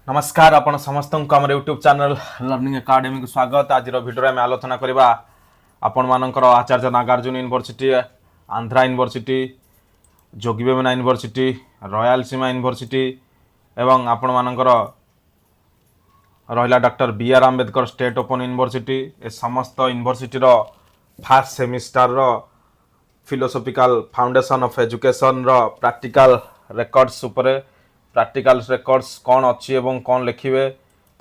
नमस्कार आपण समस्त को आम यूट्यूब चैनल लर्निंग एकेडमी को स्वागत। आज भिडियो में आलोचना करवा आपण मानकर Acharya Nagarjuna university, Andhra university, Jogivemana university, Rayalaseema university एवं आपण मानकर रहा doctor B.Ed Ambedkar state open university ए समस्त university first semester philosophical foundation of education practical records उपरे प्रैक्टिकल रेकॉर्ड्स कौन अच्छी एवं कौन लिखिए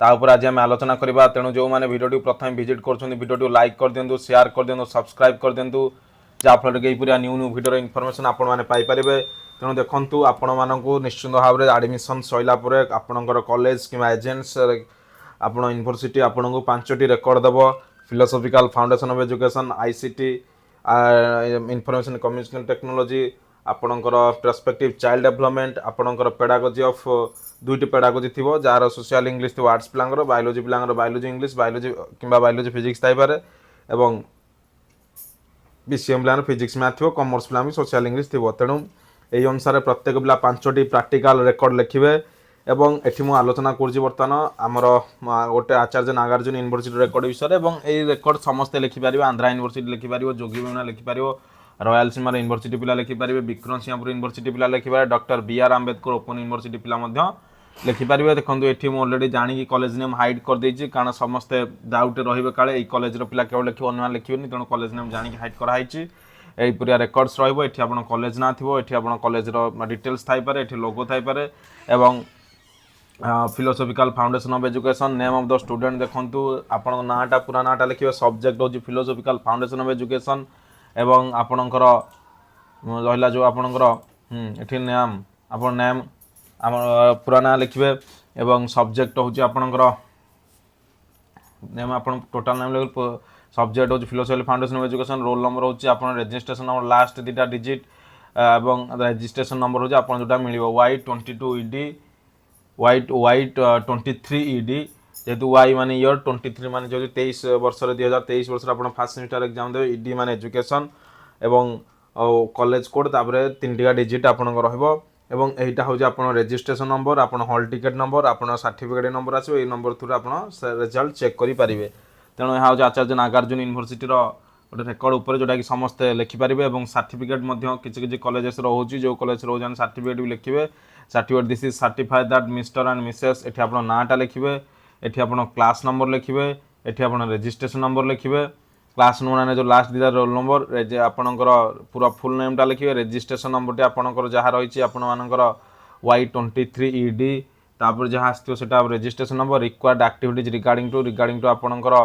तापर आज आम आलोचना करवा। तेणु जो मैंने वीडियो प्रथम विजिट कर लाइक कर दिंतु, शेयर कर दिंतु, सब्सक्राइब कर दिंतु जहाँफल कि पूरा न्यू न्यू वीडियो इनफॉरमेशन आपण मैंने पाइपर। तेणु देखूँ आपण मानक निश्चित भाव में आडमिशन सैला आपणकर कॉलेज कि एजेंट्स आप यूनिवर्सिटी आपन को 5टी रेकर्ड देव। Philosophical foundation of education, ICT, information communication technology, आपणकर पर्सपेक्टिव चाइल्ड डेवलपमेंट, आपणकर पेडागोजी ऑफ 2टी पेडागोजी थी जार सोशल इंग्लिश थी आर्ट्स पिलांगर, बायोलॉजी पिलांगर बायोलॉजी इंग्लिश, बायोलॉजी किंबा बायोलॉजी फिजिक्स थाइपारे एवं बीसीएम पिलांगर फिजिक्स मैथ थी, कॉमर्स पिलांगर सोशल इंग्लिश थी। तेणु यही अनुसार प्रत्येक पिला 5टी प्रैक्टिकल रेकर्ड लिखिए एवं एठी मु आलोचना करुँच बर्तमान आमर गोटे आचार्य नागार्जुन यूनिवर्सिटी रेकर्ड विषय एवं यही रेकर्ड समस्ते लिखिपर। आंध्रा यूनिवर्सिटी लिखिपर, जोगीवेमना लिखिपर, रयालसीमा यूनिवर्सिटी पिला लिखिपर, विक्रमसिंहपुर यूनिवर्सिटी पिला लिखिपर, doctor B.Ed Ambedkar open university पिला लिखिपर। देखो ये मुझे अलरेडी जाणी कॉलेज नेम हाइड कर देछि कारण समस्ते डाउट रही काले कॉलेज पिला केवल लिखे अन्य लिखे तेणु कॉलेज नेम जाणी हाइड कराई। यही पूरा रेकर्ड्स रही कॉलेज ना थो, ये कॉलेज डिटेल्स थाइपारे, ये लोगो थाइपारे एवं philosophical foundation of education, name of the student देखंतु आपण नाटा पूरा नाटा लिखिबे, सब्जेक्ट होची फिलोसॉफिकल फाउंडेशन ऑफ एजुकेशन एवं आपणकर रहिला जो आपणकर एठी नाम आपण नेम पूरा ना लिखिबे एवं सब्जेक्ट होची आपणकर नेम आपण टोटल नेम लेवल सब्जेक्ट होची philosophical foundation of education, roll number होची आपण रजिस्ट्रेशन नंबर लास्ट दुटा डिजिट एवं रजिस्ट्रेशन नंबर होची आपण जोटा मिलिबो Y22ED Y23ED जेहेतु Y माने ईयर, 23 माने जो 23 वर्ष 2023 वर्ष आप फास्ट सेमिस्टर एग्जाम देवे, ED माने एजुकेशन एवं कॉलेज कोड तापर 3टा डिजिट आपन रहइबो एवं एटा हो आपन रजिस्ट्रेशन नंबर, आपन हॉल टिकट नंबर, आपन सर्टिफिकेट नंबर आछो। ए नंबर थ्रू आपन रिजल्ट चेक करि परिबे। तेणु यह हो आचार्य नागार्जुन यूनिवर्सिटी गोटे रेकर्ड उपर जोटा कि समस्ते लिखिपारे और सर्टिफिकेट किसी कॉलेजेस रोचे, जो कॉलेज रोजान सर्टिफिकेट भी लिखिए। Certificate this is certified that mister and Mrs, ये आप नाटा लिखिए, ये आप क्लास नंबर लिखिए, ये आप रजिस्ट्रेशन नंबर लिखिए, क्लास नंबर जो लास्ट दिटा रोल नंबर आपणकर पूरा फुल नेमटा लिखिए, रजिस्ट्रेशन नंबर आपणकर जहाँ रही आपर Y23ED तापर जहाँ आसो से registration number, required activities regarding to आपणकर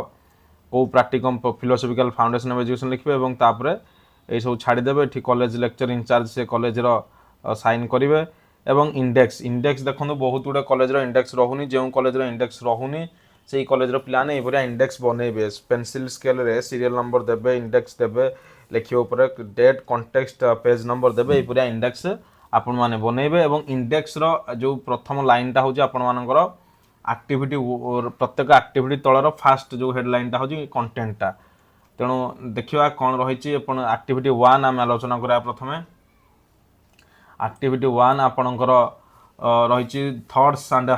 को practicum philosophical foundation of education लिखिए और तापर ये सब छाड़देवे। ये कॉलेज लेक्चर इंचार्ज से कॉलेज साइन करेंगे एवं इंडेक्स देखो बहुत गुड़े कॉलेज इंडेक्स रोनी, जो कॉलेज इंडेक्स रोनी से कॉलेज पिलाने ये इंडेक्स बनइबे, पेंसिल स्केल रे सीरियल नंबर देवे, इंडेक्स देवे, लिखिए ऊपर डेट कॉन्टेक्स्ट पेज नंबर देवे, ये पूरा इंडेक्स आपण माने बनइबे और इंडेक्स जो प्रथम लाइनटा हूँ आपण मानकर एक्टिविटी, प्रत्येक एक्टिविटी तलर फास्ट जो हेडलाइनटा हूँ कंटेंटटा। तेणु देखा कौन रही एक्टिविटी 1 आम आलोचना करा। प्रथम एक्टिविटी 1 आपणकर रही thoughts and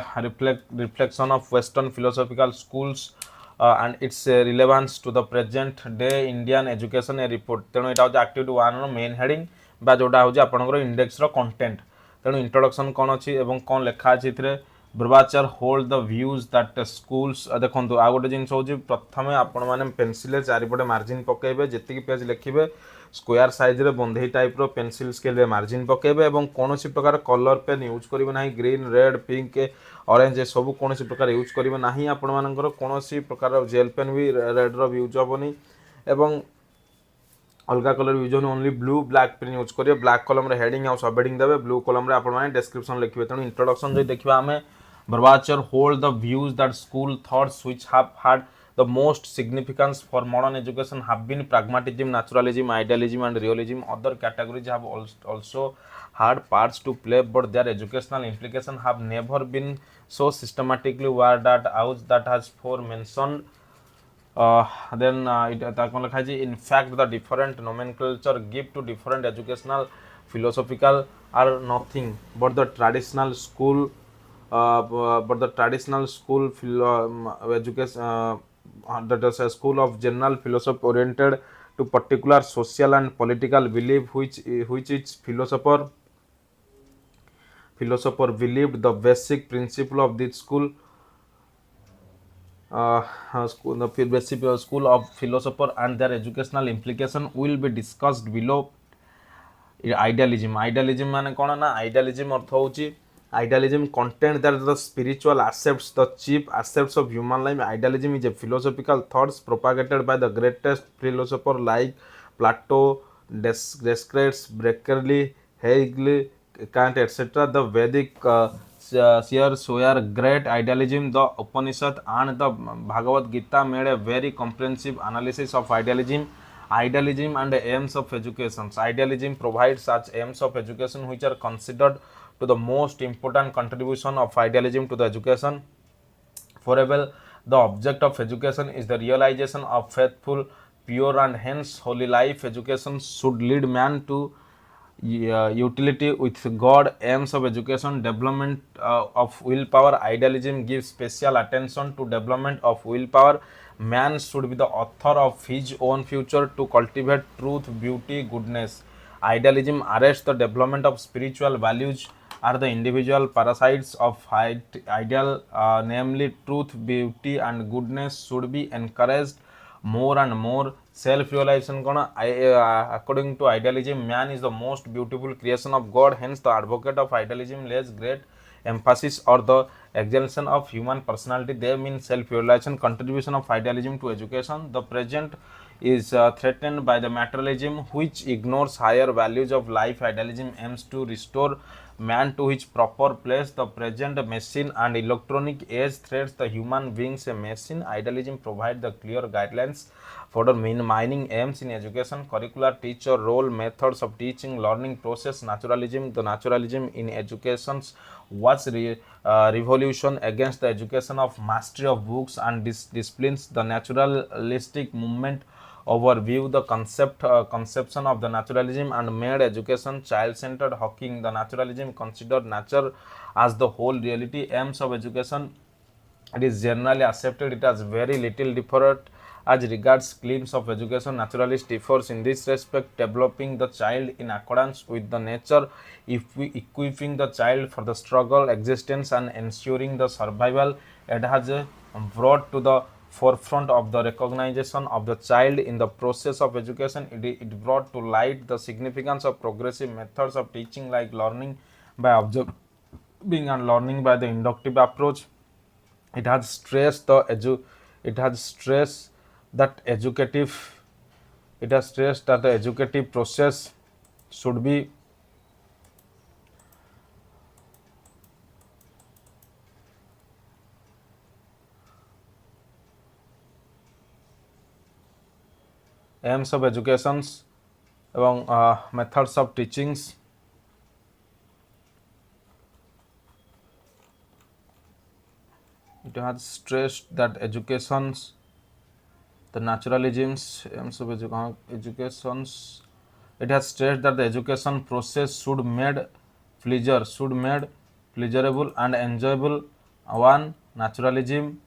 reflection of western philosophical schools and its relevance to the present day Indian education a report. तेणु यहाँ हूँ एक्टिविटी 1 मेन हेडिंग बा जोटा हूँ आपणकर इंडेक्स कंटेंट। तेणु इंट्रोडक्शन कौन अच्छी और कौन लिखा अच्छी ब्रवाचर hold the views that schools. देखो आ गोटे जिन हूँ प्रथम आपण मैंने पेनसिल चारिपटे मार्जिन पकेबे, जी पेज लिखे स्क्वायर साइज रे बंधे टाइप रो पेनसिल स्केल रे मार्जिन पकेबे और कौन प्रकार कलर पेन यूज करेंगे ना, ग्रीन रेड पिंक ऑरेंज ये सब कौन प्रकार यूज करेंगे ना, आपण मानकर कौन प्रकार जेल पेन भी रेड रो यूज हेनी एवं अलग कलर यूज होनी, only blue black pen use करेंगे। ब्लैक कलम रे हेडिंग और सब हेडिंग देवे, ब्लू कलम रे आपण माने डिस्क्रिप्शन लिखिए। तेणु इंट्रोडक्शन जो देखा आम Bravacher hold the views that school thoughts which have had the most significance for modern education have been pragmatism, naturalism, idealism and realism. Other categories have also had parts to play, but their educational implications have never been so systematically worked out that has mentioned. In fact, the different nomenclature give to different educational philosophical are nothing but the traditional school but the traditional school education, that is a school of general philosophy oriented to particular social and political belief, which its philosopher believed the basic principle of this school, the basic school of philosopher and their educational implication will be discussed below. Idealism ମାନେ କ'ଣ ନା, idealism ଅର୍ଥ ହେଉଛି idealism content that the spiritual aspects, the chief aspects of human life. Idealism is a philosophical thoughts propagated by the greatest philosopher like Plato, Descartes, Berkeley, Hegel, Kant, etc. The Vedic seers were great idealism. The Upanishad and the Bhagavad Gita made a very comprehensive analysis of idealism. Idealism and the aims of education. Idealism provides such aims of education which are considered to the most important contribution of idealism to the education. Forever, the object of education is the realization of faithful, pure, and hence holy life. Education should lead man to utility with God. Aims of education: development of willpower. Idealism gives special attention to development of willpower. Man should be the author of his own future to cultivate truth, beauty, goodness. Idealism arrests the development of spiritual values are the individual parasites of ideal, namely truth, beauty, and goodness should be encouraged more and more. Self-realization according to idealism, man is the most beautiful creation of God. Hence, the advocate of idealism lays great emphasis on the exaltation of human personality. They mean self-realization. Contribution of idealism to education. The present is threatened by the materialism which ignores higher values of life. Idealism aims to restore man to his proper place. The present machine and electronic age threats the human beings a machine. Idealism provides the clear guidelines for the mining aims in education. Curricular, teacher role, methods of teaching, learning process. Naturalism. The naturalism in education was revolution against the education of mastery of books and disciplines. The naturalistic movement overview the conception of the naturalism and made education child-centered. Hawking, the naturalism considered nature as the whole reality. Aims of education: it is generally accepted it has very little different as regards claims of education. Naturalist differs in this respect, developing the child in accordance with the nature, if we equipping the child for the struggle, existence, and ensuring the survival. It has brought to the forefront of the recognition of the child in the process of education. It brought to light the significance of progressive methods of teaching like learning by observing and learning by the inductive approach. It has stressed it has stressed that educative it has stressed that the educative process should be aims of educations এবং methods of teachings. It has stressed that educations, the naturalisms, aims of educations. It has stressed that the education process should made pleasurable and enjoyable. One, naturalism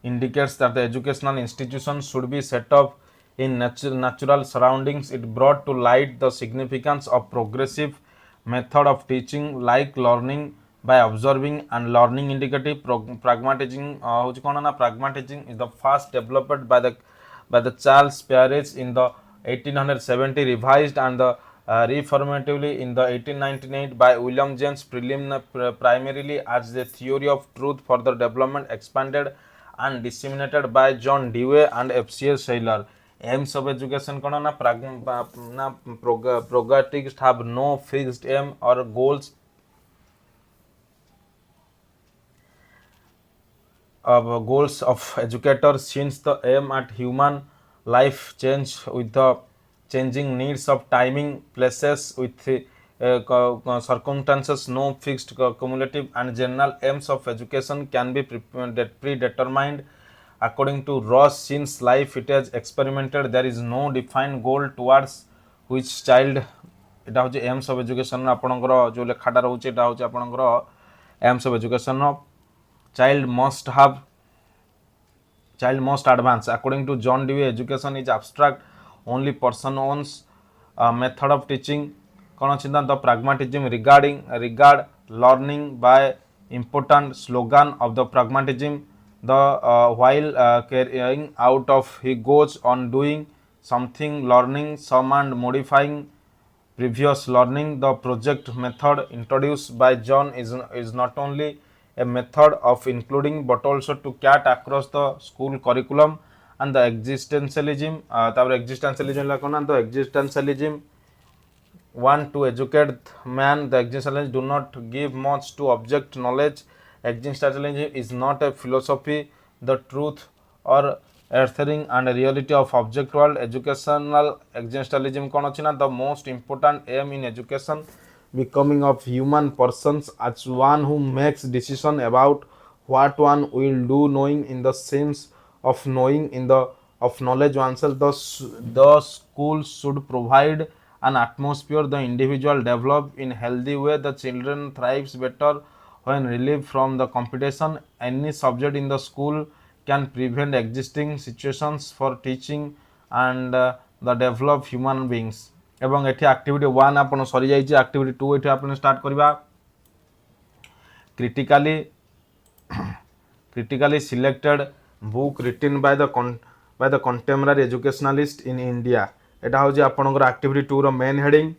indicates that the educational institution should be set up in natural surroundings. It brought to light the significance of progressive method of teaching like learning by observing and learning indicative. Pragmatism pragmatism is the first developed by the Charles Peirce in the 1870, revised and the reformatively in the 1898 by William James, primarily as the theory of truth, further development expanded and disseminated by John Dewey and F.C.S. Shailer. Aims of education pragmatists have no fixed aim or goals of educators, since the aim at human life change with the changing needs of timing, places with circumstances. No fixed cumulative and general aims of education can be predetermined. According to Ross, since life it has experimented, there is no defined goal towards which child এটা হচ্ছে aims of education ଆପଣଙ୍କର ଯେଉଁ ଲେଖାଟା ରହୁଛି এটা ହଉଛି ଆପଣଙ୍କର aims of education child must have child must advance according to John Dewey education is abstract only person owns method of teaching କ'ଣ ଅଛି ନା the pragmatism regard learning by important slogan of the pragmatism the while carrying out of he goes on doing something learning some and modifying previous learning. The project method introduced by John is not only a method of including but also to cut across the school curriculum and the existentialism the existentialism want to educate man. The existentialists do not give much to object knowledge. Existentialism is not a philosophy, the truth or earthing and reality of object world. Educational existentialism kon ଅଛି na the most important aim in education becoming of human persons as one who makes decision about what one will do knowing in the sense of knowing in the of knowledge oneself. The school should provide an atmosphere the individual develop in healthy way. The children thrives better when relieved from the competition. Any subject in the school can prevent existing situations for teaching and the develop human beings. এবং এটি activity 1 ଆପଣ ସରି ଯାଇଛି activity 2 এটি ଆପଣ start କରିବା critically selected book written by the contemporary educationalist in India. এটা হଉଛି ଆପଣଙ୍କର activity 2 ର main heading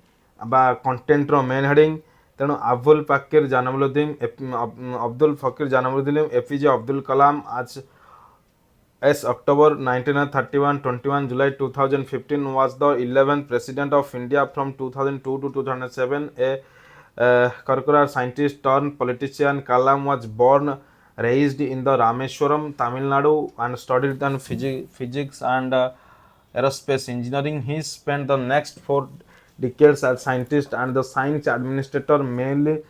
বা content ର main heading. ତେଣୁ Abul Fakir Janamuddin APJ Abdul Kalam as October 1931 21 July 2015 was the 11th president of India from 2002 to 2007. A curricular scientist turned politician, Kalam was born raised in the Rameswaram, Tamil Nadu and studied in physics and aerospace engineering. He spent the next 4 decades as scientist and the science administrator mainly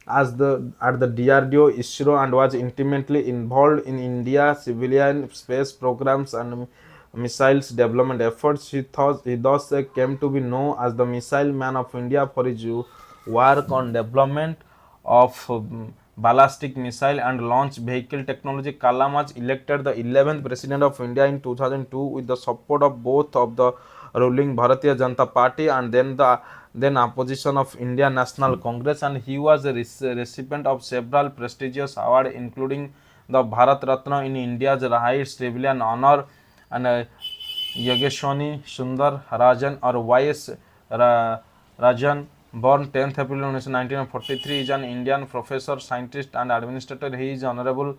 at the DRDO, ISRO and was intimately involved in India civilian space programs and missiles development efforts. He thus came to be known as the missile man of India for his work on development of ballistic missile and launch vehicle technology. Kalam was elected the 11th president of India in 2002 with the support of both of the ruling Bharatiya Janata Party and then opposition of Indian National Congress, and he was a recipient of several prestigious awards including the Bharat Ratna in India's highest civilian honor and Yogeshwani Sundar Rajan or Y.S. Rajan, born 10th April 1943, is an Indian professor, scientist and administrator. He is honorable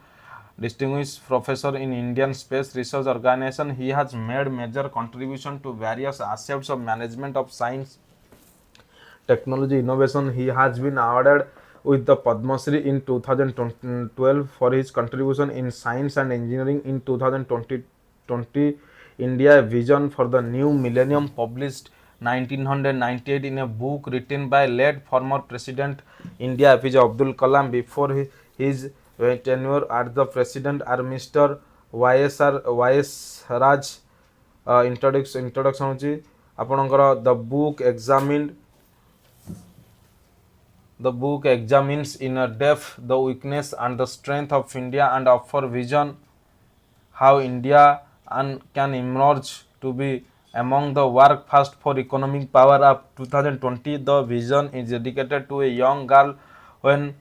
distinguished professor in Indian Space Research Organization. He has made major contribution to various aspects of management of science, technology, innovation. He has been awarded with the Padma Shri in 2012 for his contribution in science and engineering. In 2020, India Vision for the New Millennium, published 1998 in a book written by late former President India APJ Abdul Kalam. Before his tenure as the president are Mr. YS Raj. Introduction होची आपणकर the book examines in a depth the weakness and the strength of India and offer vision how India can emerge to be among the work first for economic power of 2020. The vision is dedicated to a young girl when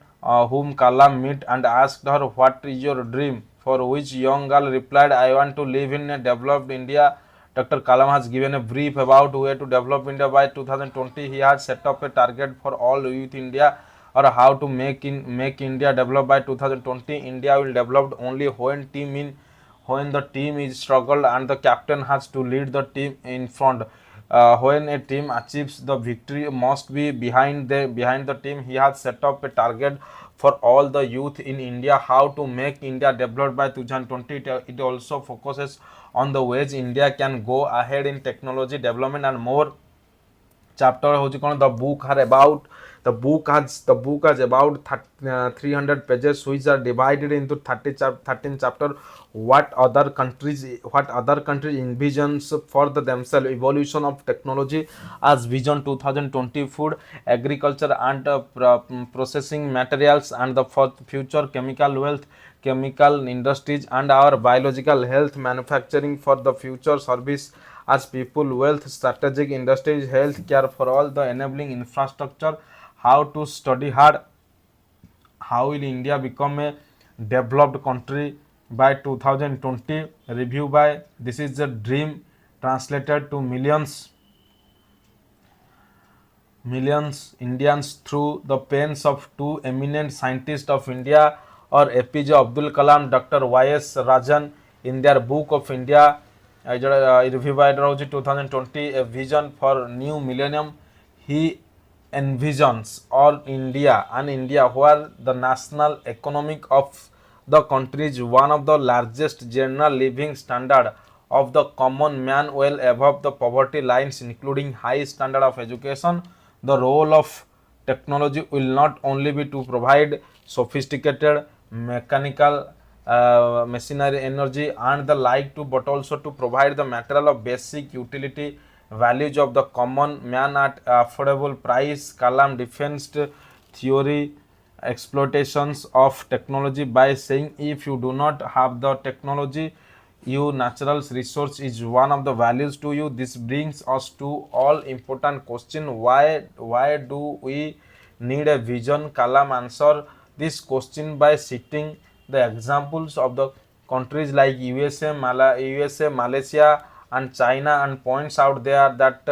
whom Kalam met and asked her, "What is your dream?" For which young girl replied, "I want to live in a developed India." Dr. Kalam has given a brief about way to develop India by 2020. He has set up a target for all youth India or how to make India develop by 2020. India will develop only when the team is struggled and the captain has to lead the team in front. When a team achieves the victory must be behind the team. He has set up a target for all the youth in India how to make India developed by 2020. It also focuses on the ways India can go ahead in technology development and more. chapter hoji kon the book has about 300 pages which are divided into 13 chapter. What other countries envisions for themselves evolution of technology as vision 2020 food agriculture and processing materials and the future chemical wealth chemical industries and our biological health manufacturing for the future service as people wealth strategic industries health care for all the enabling infrastructure how to study hard how will India become a developed country by 2020 review by this is a dream translated to millions Indians through the pens of two eminent scientists of India or APJ Abdul Kalam, Dr. Y.S. Rajan in their book of India, review by 2020, a vision for new millennium. He envisions all India and India where the national economic of the country is one of the largest general living standard of the common man well above the poverty lines including high standard of education. The role of technology will not only be to provide sophisticated mechanical machinery energy and the like to but also to provide the material of basic utility values of the common man at affordable price. Kalam defensed theory exploitations of technology by saying if you do not have the technology you natural resource is one of the values to you. This brings us to all important question why do we need a vision. Kalam answer this question by citing the examples of the countries like USA, Malaysia and China and points out there that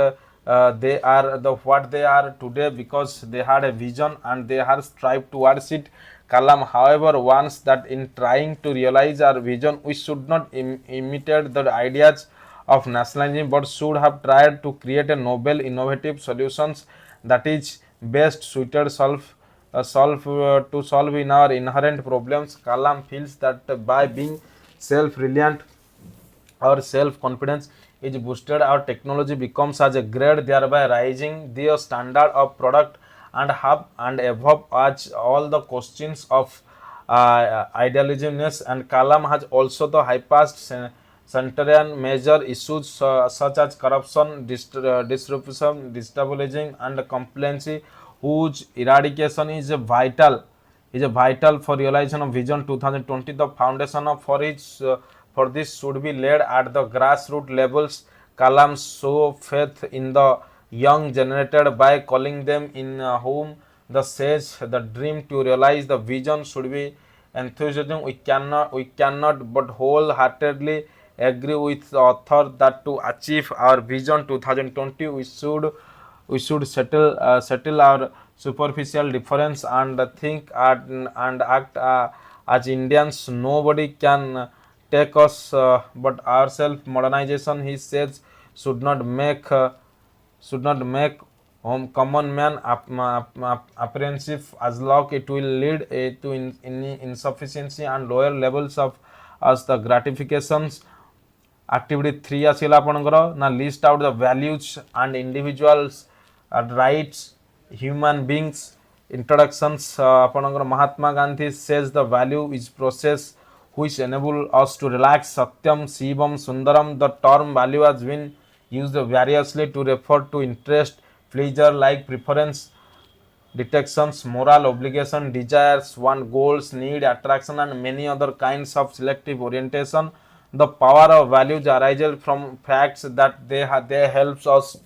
they are the what they are today because they had a vision and they have strived towards it. Kalam, however, warns that in trying to realize our vision, we should not imitate the ideas of nationalism but should have tried to create a novel, innovative solutions that is best suited to solve in our inherent problems. Kalam feels that by being self-reliant our self-confidence is boosted, our technology becomes as a grade, thereby raising the standard of product and have and above as all the questions of idealismness. And Kalam has also the high-past centurion major issues such as corruption, disruption, destabilizing and complacency, whose eradication is a vital for realization of Vision 2020. The foundation for this should be laid at the grassroots levels. Kalam show faith in the young generated by calling them in whom the says the dream to realize the vision should be enthusiasm. We cannot but wholeheartedly agree with the author that to achieve our Vision 2020 we should settle our superficial difference and think and act as Indians. Nobody can take us but ourselves. Modernization, he says, should not make common man apprehensive as long it will lead to insufficiency and lower levels of as the gratifications. Activity 3 ଆସିଲା ଆପଣଙ୍କର ନା list out the values and individuals rights human beings introductions. ଆପଣଙ୍କର Mahatma Gandhi says the value is process which enable us to relax. Satyam Shivam Sundaram, the term value has been used variously to refer to interest pleasure like preference detections moral obligation desires want goals need attraction and many other kinds of selective orientation. The power of values arises from facts that they helps us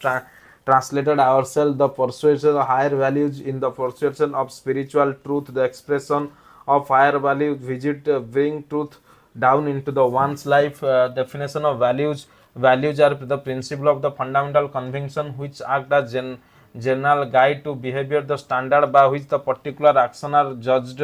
translated ourselves the persuasion of higher values in the persuasion of spiritual truth. The expression of higher values visit bring truth down into the one's life. Definition of values are the principle of the fundamental conviction which act as general guide to behavior. The standard by which the particular action are judged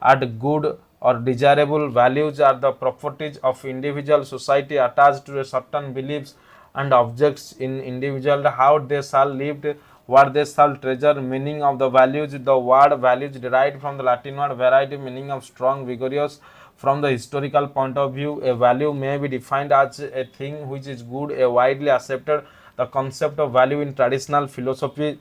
at good or desirable. Values are the properties of individual society attached to a certain beliefs and objects in individual how they shall live what they shall treasure. Meaning of the values, the word values derived from the Latin word variety meaning of strong vigorous. From the historical point of view, a value may be defined as a thing which is good, a widely accepted The concept of value in traditional philosophy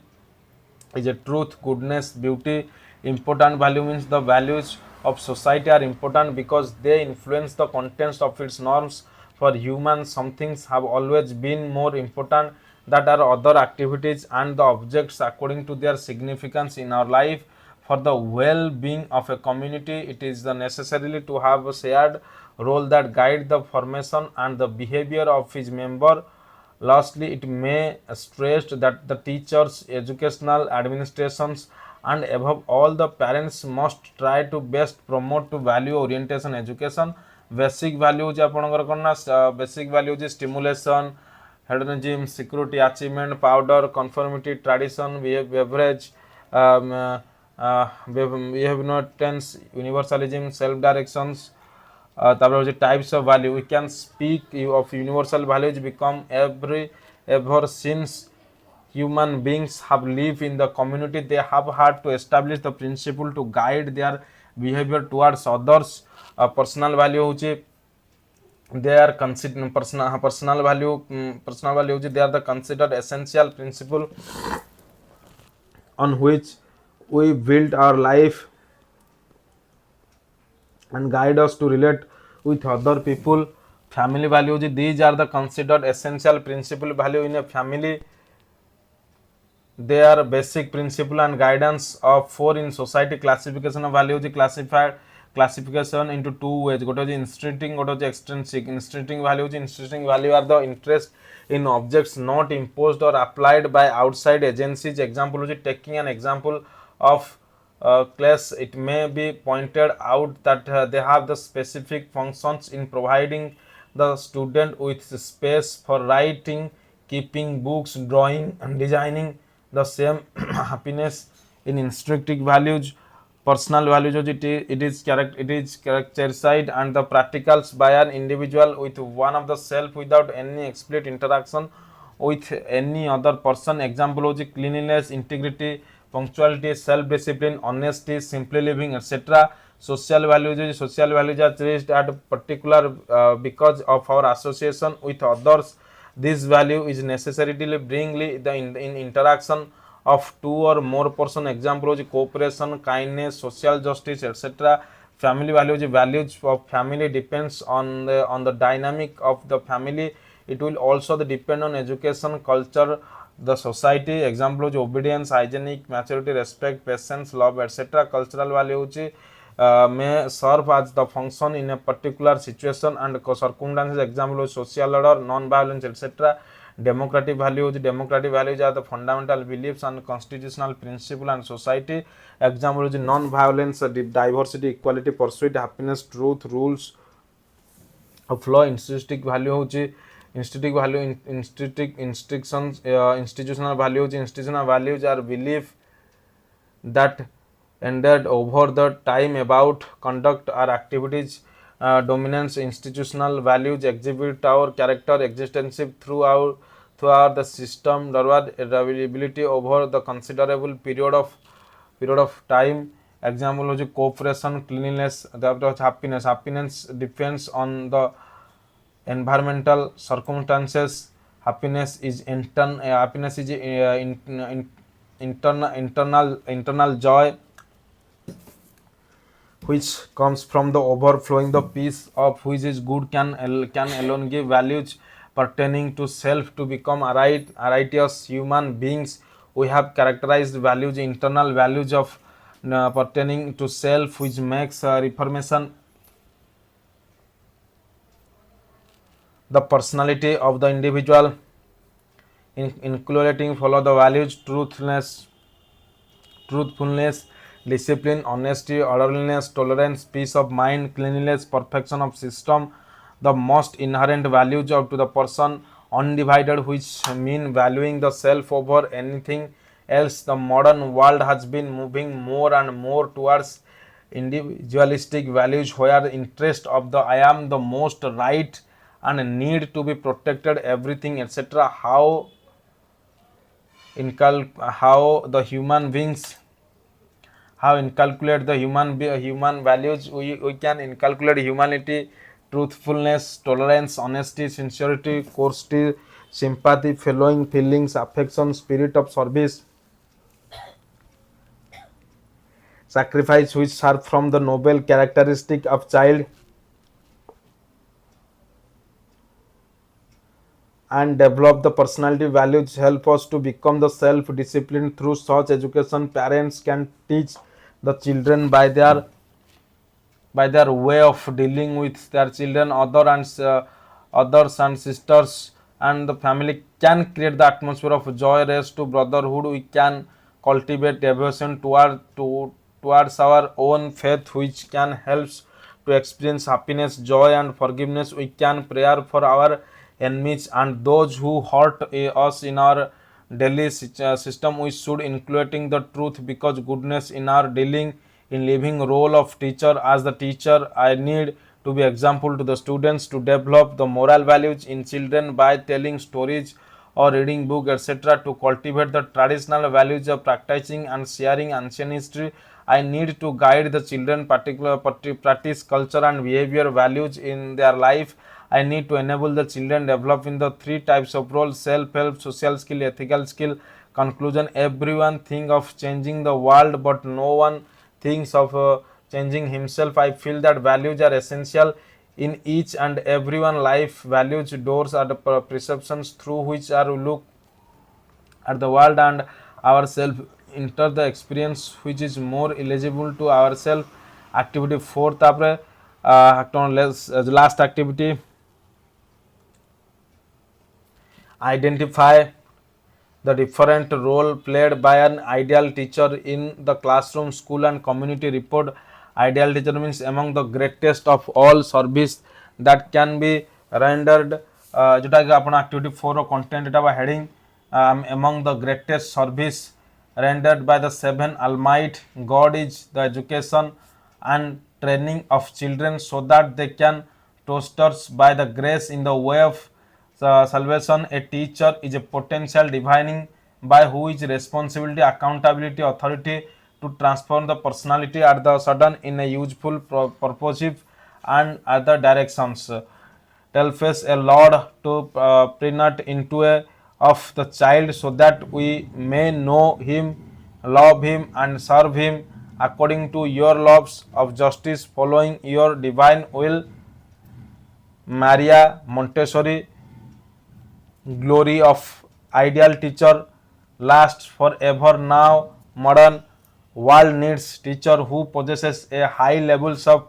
is a truth, goodness, beauty. Important value means the values of society are important because they influence the contents of its norms. For humans, some things have always been more important that are other activities and the objects according to their significance in our life. For the well-being of a community, it is the necessarily to have a shared role that guide the formation and the behavior of its member. Lastly, it may stress that the teachers, educational administrations, and above all the parents must try to best promote to value orientation education. Basic values ଆପଣଙ୍କର କ'ଣ ନା basic value is stimulation, hedonism, security, achievement, powder, conformity, tradition, beverage, um, behavior, universalism, self directions. তারপরে হচ্ছে types of value we can speak of universal values become ever since human beings have lived in the community they have had to establish the principle to guide their behavior towards others. Personal value হচ্ছে they are considered personal value they are the considered essential principle on which we build our life and guide us to relate with other people. Family values, these are the considered essential principle value in a family. They are basic principle and guidance of four in society. Classification of values classification into two ways. What is intrinsic, what is extrinsic. Intrinsic value are the interest in objects not imposed or applied by outside agencies. Example is taking an example of class, it may be pointed out that they have the specific functions in providing the student with space for writing, keeping books, drawing, and designing. The same happiness in instructive values. Personal values it is characterized and the practicals by an individual with one of the self without any explicit interaction with any other person. Example is cleanliness, integrity, punctuality, self-discipline, honesty, simply living, etc. Social values are raised at particular because of our association with others. This value is necessarily bringly the in interaction of two or more person. Example is cooperation, kindness, social justice, etc. Family values of family depends on the dynamic of the family. It will also depend on education, culture, the society. Example is obedience, hygienic, maturity, respect, patience, love, etc. Cultural value may serve as the function in a particular situation and circumstances. Example is social order, non-violence, etc. Democratic values are the fundamental beliefs and constitutional principle and society. Example is non-violence, diversity, equality, pursuit, happiness, truth, rules of law. Institutional values are belief that ended over the time about conduct or activities. Dominance institutional values exhibit our character existence throughout the system. Reliability over the considerable period of time. Example is cooperation, cleanliness, happiness depends on the environmental circumstances. Happiness is internal joy which comes from the overflowing the peace of which is good can alone give values pertaining to self to become righteous human beings. We have characterized values, internal values of pertaining to self which makes reformation the personality of the individual, including follow the values truthfulness, discipline, honesty, orderliness, tolerance, peace of mind, cleanliness, perfection of system. The most inherent values of to the person, undivided, which mean valuing the self over anything else. The modern world has been moving more and more towards individualistic values where the interest of the I am the most right and need to be protected everything, etc. How the human beings how inculcate the human values. We can inculcate humanity, truthfulness, tolerance, honesty, sincerity, courtesy, sympathy, following feelings, affection, spirit of service, sacrifice, which are from the noble characteristic of child, and develop the personality values help us to become the self disciplined. Through such education, parents can teach the children by their way of dealing with their children, others and sisters, and the family can create the atmosphere of joy, race to brotherhood. We can cultivate devotion towards our own faith, which can help to experience happiness, joy, and forgiveness. We can pray for our enemies and those who hurt us in our daily system. We should including the truth because goodness in our dealing in living role of teacher. As the teacher, I need to be example to the students to develop the moral values in children by telling stories or reading book, etc., to cultivate the traditional values of practicing and sharing ancient history. I need to guide the children practice culture and behavior values in their life. I need to enable the children develop in the three types of roles: self-help, social skill, ethical skill. Conclusion: everyone think of changing the world, but no one thinks of changing himself. I feel that values are essential in each and everyone life. Values doors are the perceptions through which are look at the world and ourselves, enter the experience which is more eligible to ourselves. Activity 4 तापरे last activity, identify the different role played by an ideal teacher in the classroom, school, and community. Report: ideal teacher means among the greatest of all service that can be rendered. जोटा कि आपण activity 4 रो content एटा बा heading among the greatest service rendered by the seven almighty God is the education and training of children so that they can toasters by the grace in the way of salvation. A teacher is a potential divining by who is responsibility, accountability, authority to transform the personality at the sudden in a useful, purposive, and other directions. Tells a Lord to penetrate into a of the child so that we may know him, love him, and serve him according to your loves of justice, following your divine will. Maria Montessori, glory of ideal teacher lasts forever. Now modern world needs teacher who possesses a high levels of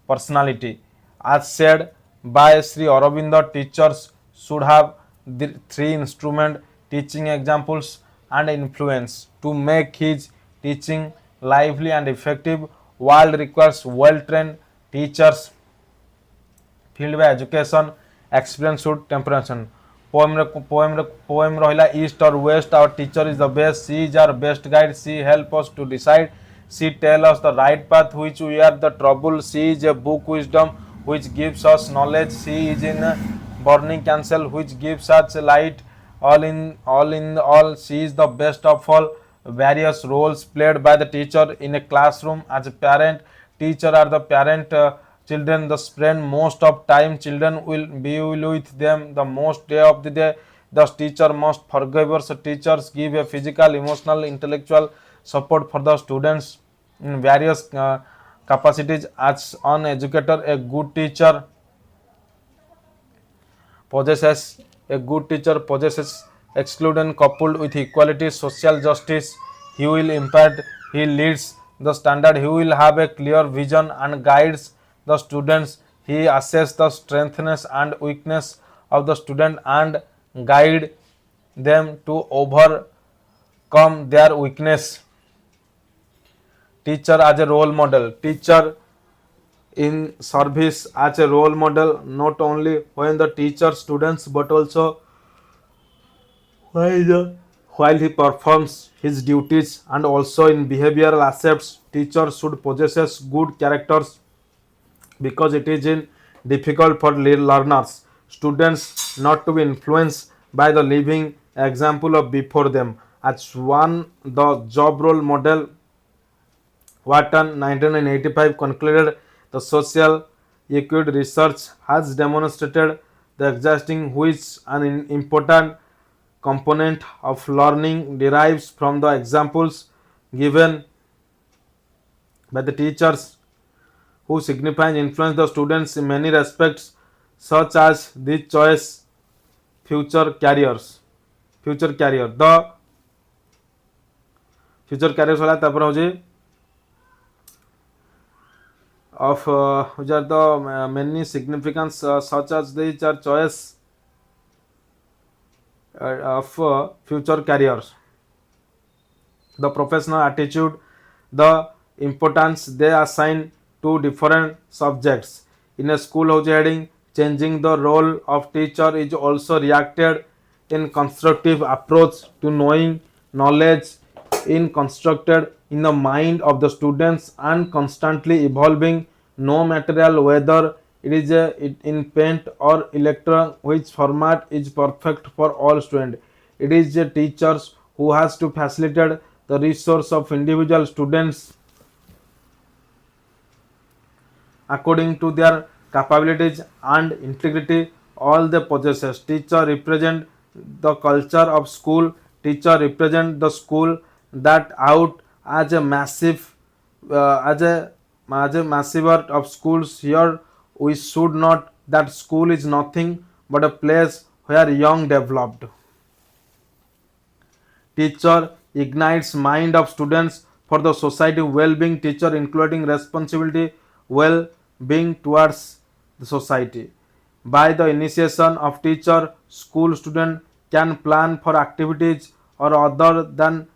personality. As said by Sri Aurobindo, teachers should have the three instrument: teaching, examples, and influence. To make his teaching lively and effective, world requires well trained teachers field by education, experience should temperation. Poem रहिला east or west. Our teacher is the best. She is our best guide. She help us to decide. She tell us the right path which we are the trouble. She is a book wisdom which gives us knowledge. She is in a burning candle which gives us light. All. She is the best of all. Various roles played by the teacher in a classroom. As a parent, teacher are the parent. Children the spend most of time. Children will be with them the most day of the day. The teacher must forgive us. Teachers give a physical, emotional, intellectual support for the students in various capacities. As an educator, a good teacher possesses exclusion coupled with equality, social justice. He will impact, he leads the standard, he will have a clear vision and guides the students. He assesses the strengths and weakness of the student and guide them to overcome their weakness. Teacher as a role model. Teacher in service as a role model, not only when the teacher students but also while he performs his duties and also in behavioral aspects. Teacher should possess good characters because it is in difficult for learners, students not to be influenced by the living example of before them. As one the job role model, Wharton 1985 concluded the social equity research has demonstrated the existing which an important component of learning derives from the examples given by the teachers who significantly influence the students in many respects, such as the choice future careers future career the future careers होला तापर हो of which are the many significance such as these are choice of future careers, the professional attitude, the importance they assign to different subjects in a school house heading. Changing the role of teacher is also reacted in constructive approach to knowing knowledge in constructed in the mind of the students and constantly evolving, no material whether it is in paint or electron which format is perfect for all students. It is the teachers who has to facilitate the resource of individual students according to their capabilities and integrity all they possesses. Teacher represent the culture of school. Teacher represent the school that out as a massive as a massive of schools. Here we should not that school is nothing but a place where young developed. Teacher ignites mind of students for the society well-being. Teacher including responsibility well-being towards the society. By the initiation of teacher, school student can plan for activities or other than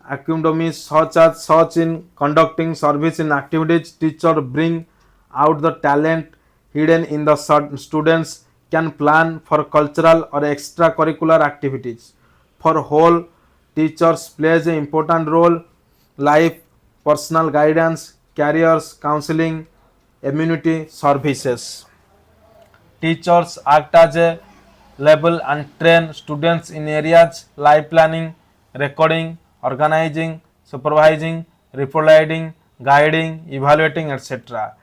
academies such in conducting service in activities. Teacher bring out the talent hidden in the students, can plan for cultural or extracurricular activities. For whole, teachers plays an important role, life, personal guidance, careers, counseling, immunity services. Teachers act as a label and train students in areas like planning, recording, organizing, supervising, reproviding, guiding, evaluating, etc.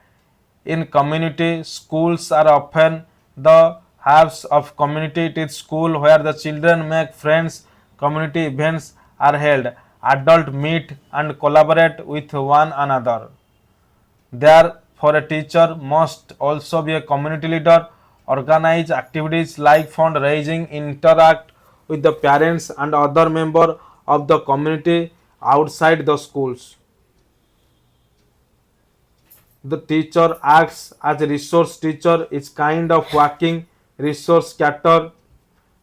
In community, schools are often the hubs of community. It is school where the children make friends, community events are held, adults meet and collaborate with one another. Therefore, a teacher must also be a community leader, organize activities like fundraising, interact with the parents and other members of the community outside the schools. The teacher acts as a resource. Teacher is kind of walking resource scatter,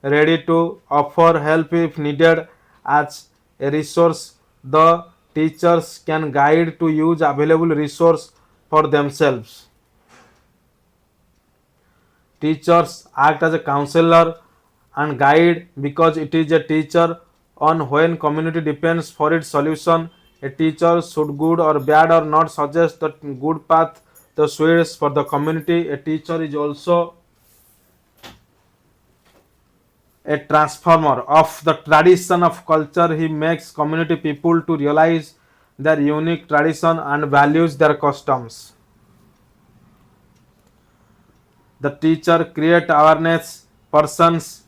ready to offer help if needed. As a resource, the teachers can guide to use available resource for themselves. Teachers act as a counselor and guide because it is a teacher on when community depends for its solution. A teacher should good or bad or not suggest the good path the suits for the community. A teacher is also a transformer of the tradition of culture. He makes community people to realize their unique tradition and values their customs. The teacher create awareness persons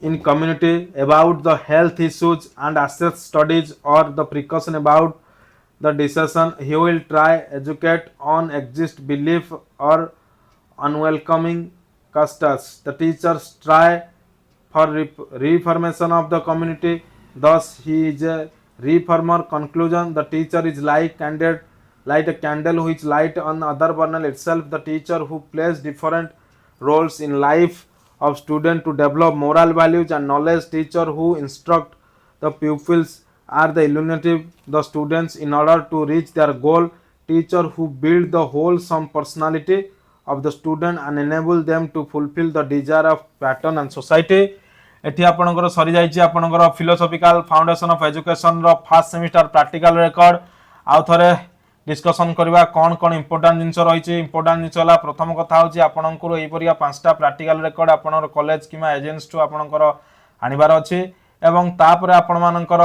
in community about the health issues and assess studies or the precaution about the decision. He will try educate on exist belief or unwelcoming customs. The teachers try for reformation of the community. Thus, he is a reformer. Conclusion: the teacher is like a candle which light on other burner itself. The teacher who plays different roles in life of student to develop moral values and knowledge. Teacher who instruct the pupils are the illuminative the students in order to reach their goal. Teacher who build the wholesome personality of the student and enable them to fulfill the desire of pattern and society. एठी आपनकर सरी जाइछि आपनकर philosophical foundation of education रो first semester practical record आउ थरे discussion करबा कोन कोन important जिंस रहिछि। इंपोर्टेंट जिंस होला प्रथम कथा होछि आपनकर एई परिया पांचटा प्रैक्टिकल रिकॉर्ड आपनकर कॉलेज किमा एजेंट्स टू आपनकर आनिबार अछि एवं तापर आपन मानकर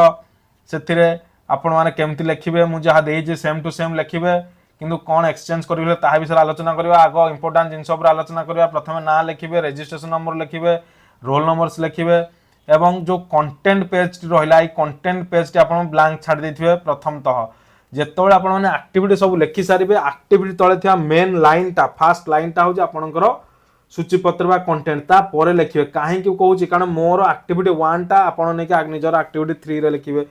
सेथिरे आपण माने केमति लिखिबे मु जहा देइछि सेम टू सेम लिखिबे किंतु कौन एक्सचेंज करेंगे ता विषय आलोचना करवा। आग इंपोर्टाट जिन आलोचना करवा। प्रथम ना लिखे, रेजिस्ट्रेशन नंबर लिखे, रोल नंबर्स लिखे एवं जो कंटेंट पेज रहा है कंटेंट पेज टी आप ब्लांक छाड़ देथिबे। प्रथमतः जेतोळे आपण माने एक्टिविटी सब लिखि सारिबे एक्टिविटी तळे थिया मेन लाइन टा फर्स्ट लाइन टा होजे आपणकर सूचीपत्र बा कंटेंट ता परे लिखिबे। काहे कि कहूची कारण मोर एक्टिविटी 1 टा आपण ने कि निजर एक्टिविटी 3 रे लिखिबे,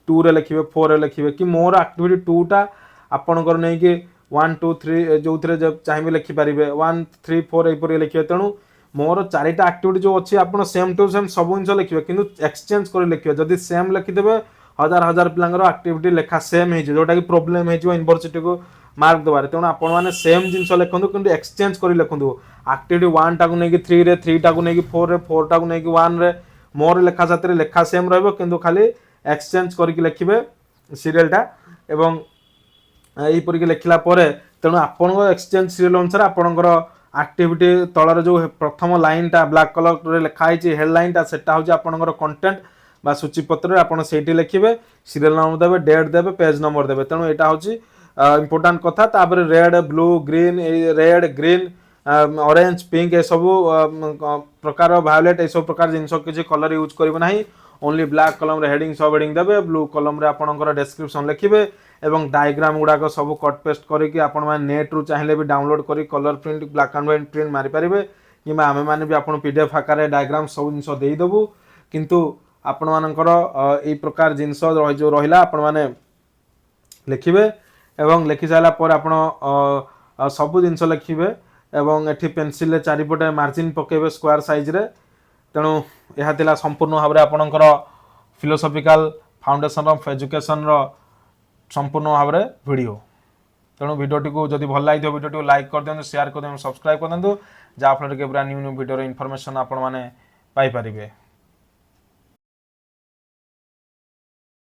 2 रे लिखिबे, 4 रे लिखिबे कि मोर एक्टिविटी 2 टा आपणकर नै कि 1 2 3 जो थरे चाहिबे लिखि परिबे 1 3 4 ए परे लिखिबे। तेणु मोर चारिटा एक्टिविटी जो अछि आपण सेम टू सेम सब जिंस लिखिबे किंतु एक्सचेंज कर लिखिबे। जदि सेम लिखि देबे हजार हजार पिलांगर एक्टिविटी लेखा सेम हे जोटा कि प्रॉब्लम हे जो यूनिवर्सिटी को मार्क दबारे। तेणु आपण माने सेम जिंस लिखंदु किंतु एक्सचेंज कर लिखंदु। एक्टिविटी 1 टा को नै कि 3 रे, 3 टा को नै कि 4 रे, 4 टा को नै कि 1 रे मोर लेखा साथरे लेखा सेम रहबो किंतु खाली एक्सचेंज करके लिखिबे सीरियल टा एवं एही परिके लिखला परे। तेणु आपण एक्सचेंज सीरियल अनुसार आपणकर एक्टिविटी तलर जो प्रथम लाइन टा ब्लैक कलर रे लिखा है हेडलाइन टा सेटा होची आपणकर कंटेंट बा सूचीपत्र आपण सेठी लिखिबे, सीरियल नंबर देबे, डेट देबे, पेज नंबर देबे। तेणु एटा होची इंपोर्टेंट कथा। तापर red blue green red green orange pink ए सब प्रकार वायोलेट ए सब प्रकार जिंस किसी कलर यूज करिवे नाही। ओनली ब्लैक कलम रे हेडिंग सब हेडिंग देबे, ब्लू कलम रे आपणकर डिस्क्रिप्शन लिखिबे एवं डायग्राम गुडा सब कट पेस्ट करके आपण माने नेट रु चाहिले भी डाउनलोड करी colour print black and white print मारि परिबे कि आमे माने भी आपण पीडीएफ आकार डायग्राम सब जिंस देई दबु। किंतु आपण मानकर ए प्रकार जिंस जो रहिला आपण माने लिखिबे एवं लिखि साला पर आपण सब जिंस लिखिबे एवं एठी पेंसिल ले चारिपटे मार्जिन पकेबे स्क्वायर साइज रे। तेणु यह थिला संपूर्ण भाव में आपणकर फिलोसॉफिकल फाउंडेशन ऑफ एजुकेशन रो संपूर्ण भाव में वीडियो। तेणु वीडियोटी को जदि भल लगी वीडियो को लाइक कर दियंतु, शेयर कर दियंतु, सब्सक्राइब कर दियंतु, जहाँ फल के पूरा न्यू न्यू वीडियो इनफॉरमेशन आपण माने पाई परिबे।